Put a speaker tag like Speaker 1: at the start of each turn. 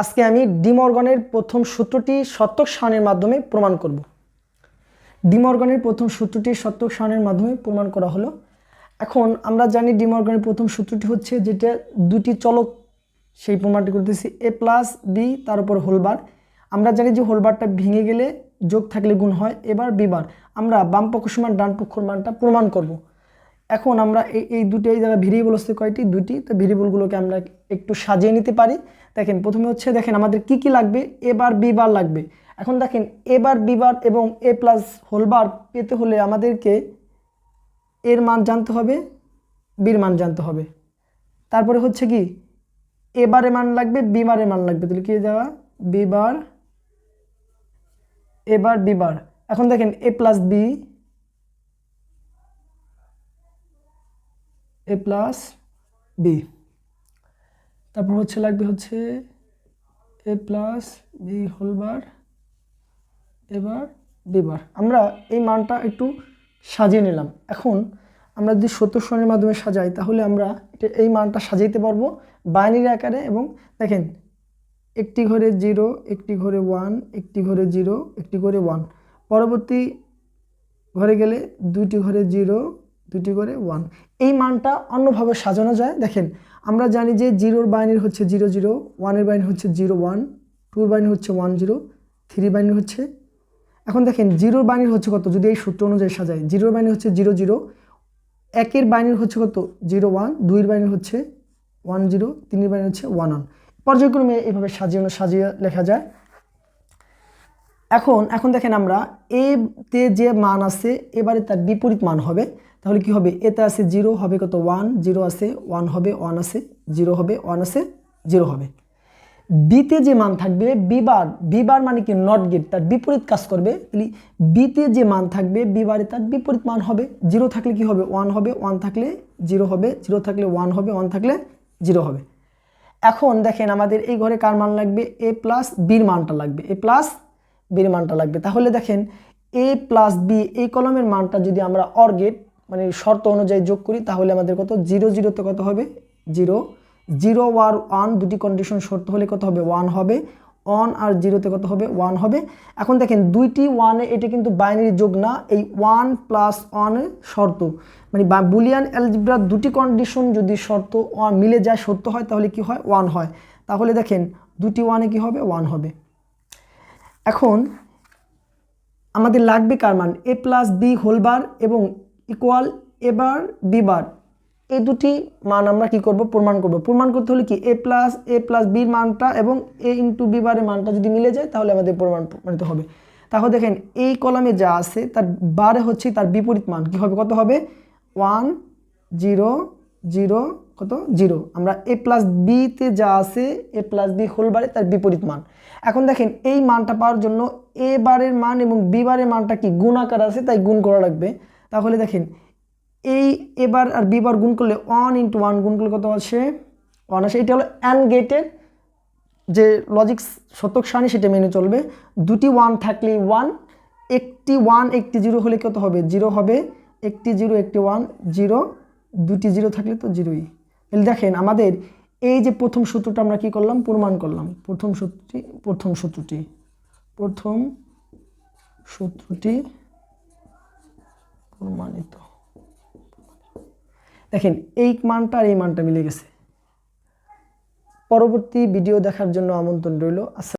Speaker 1: আজকে আমি ডি মর্গানের প্রথম সূত্রটি শতক সারণীর মাধ্যমে প্রমাণ করব। ডি মর্গানের প্রথম সূত্রটি শতক সারণীর মাধ্যমে প্রমাণ করা হলো। এখন আমরা জানি ডি মর্গানের প্রথম সূত্রটি হচ্ছে যেটা দুটি চলক, সেই প্রমাণটি করতেছি এ প্লাস বি তার উপর হোলবার। আমরা জানি যে হোলবারটা ভেঙে গেলে যোগ থাকলে গুণ হয়। এবার বিবার আমরা বাম পক্ষ সমান ডান পক্ষর মানটা প্রমাণ করব। এখন আমরা এই দুটো এই জায়গায় ভেরিয়েবল হচ্ছে কয়টি? দুটি। তো ভেরিয়েবলগুলোকে আমরা একটু সাজিয়ে নিতে পারি। দেখেন প্রথমে হচ্ছে দেখেন আমাদের কি কি লাগবে, এ বার বি বার লাগবে। এখন দেখেন এ বার বি বার এবং এ প্লাস হোল বার পেতে হলে আমাদেরকে এর মান জানতে হবে, বির মান জানতে হবে। তারপরে হচ্ছে কি এ বারের মান লাগবে, বি বারের মান লাগবে। তাহলে কি যাওয়া বি বার এ বার বি বার। এখন দেখেন A plus B A plus B, তারপর হচ্ছে লাগবে হচ্ছে A plus B whole bar এবার বি বার। আমরা এই মানটা একটু সাজিয়ে নিলাম। এখন আমরা যদি শতক সারণীর মাধ্যমে সাজাই তাহলে আমরা এই মানটা সাজাইতে পারবো বাইনারি আকারে। এবং দেখেন একটি ঘরে 0, একটি ঘরে 1, একটি ঘরে 0, একটি ঘরে 1, পরবর্তী ঘরে গেলে দুইটি ঘরে 0, দুটি ঘরে 1। এই মানটা অন্যভাবে সাজানো যায়। দেখেন আমরা জানি যে 0-র বাইনারি হচ্ছে 0 0, 1-এর বাইনারি হচ্ছে 0 1, 2-র বাইনারি হচ্ছে 1 0, 3 বাইনারি হচ্ছে। এখন দেখেন 0-র বাইনারি হচ্ছে কত? যদি এই সূত্র অনুযায়ী সাজাই 0-র বাইনারি হচ্ছে 0 0, 1-এর বাইনারি হচ্ছে কত? 0 1, 2-এর বাইনারি হচ্ছে 1 0, 3-এর বাইনারি হচ্ছে 1 1। পর্যায়ক্রমে এইভাবে সাজিয়ে লেখা যায়। এখন দেখেন আমরা এ তে যে মান আছে এবারে তার বিপরীত মান হবে। তাহলে কি হবে? এতে আছে 0 হবে কত? 1, 0 আছে 1 হবে 1 আছে 0 হবে 1 আছে 0 হবে। বিতে যে মান থাকবে বিবার মানে কি নট গেট, তার বিপরীত কাজ করবে। তাহলে বিতে যে মান থাকবে বিবারে তার বিপরীত মান হবে। 0 থাকলে কি হবে? 1 হবে, 1 থাকলে 0 হবে, 0 থাকলে 1 হবে, 1 থাকলে 0 হবে। এখন দেখেন আমাদের এই ঘরে কার মান লাগবে? এ প্লাস বির মানটা লাগবে, এ প্লাস বির মানটা লাগবে। তাহলে দেখেন এ প্লাস বি এই কলমের মানটা যদি আমরা অর গেট মানে শর্ত অনুযায়ী যোগ করি তাহলে আমাদের কত? 0 0-তে কত হবে? 0 0 আর 1 দুটি কন্ডিশন শর্ত হলে কত হবে? 1 হবে। 1 আর 0-তে কত হবে? 1 হবে। এখন দেখেন দুইটি 1-এ এটা কিন্তু বাইনারি যোগ না, এই 1 প্লাস 1 শর্ত মানে বুলিয়ান অ্যালজেব্রার দুটি কন্ডিশন যদি শর্ত মিলে যায় সত্য হয় তাহলে কি হয়? 1 হয়। তাহলে দেখেন দুটি 1-এ কি হবে? 1 হবে। এখন আমাদের লাগবে কার মান? এ প্লাস বি হোল বার এবং ইকুয়াল এ বার বি বার। এই দুটি মান আমরা কি করব? প্রমাণ করব। প্রমাণ করতে হলে কি এ প্লাস বির মানটা এবং এ ইন্টু বি বারের মানটা যদি মিলে যায় তাহলে আমাদের প্রমাণিত হবে। তাহলে দেখেন এই কলামে যা আছে তার বারে হচ্ছে তার বিপরীত মান কি হবে? কত হবে? 1 0 0 কত? 0। আমরা এ প্লাস বিতে যা আছে এ প্লাস বি হোল বারে তার বিপরীত মান। এখন দেখেন এই মানটা পাওয়ার জন্য এ বারের মান এবং বি বারের মানটা কি গুণাকার আছে, তাই গুণ করা লাগবে। তাহলে দেখেন এই এবার আর বিবার গুণ করলে 1 × 1 গুণ করলে কত আসে? 1 আসে। এটা হলো অ্যান্ড গেটের যে লজিক শতক সারণী, সেটা মেনে চলবে। দুটি 1 থাকলে 1, একটি 1 একটি 0 হলে কত হবে? 0 হবে। একটি 0 একটি 1 0, দুটি 0 থাকলে তো 0ই। তাহলে দেখেন আমাদের এই যে প্রথম সূত্রটা আমরা কি করলাম? প্রমাণ করলাম। প্রথম সূত্রটি প্রমাণিত। দেখেন এই মানটা আর এই মানটা মিলে গেছে। পরবর্তী ভিডিও দেখার জন্য আমন্ত্রণ রইল।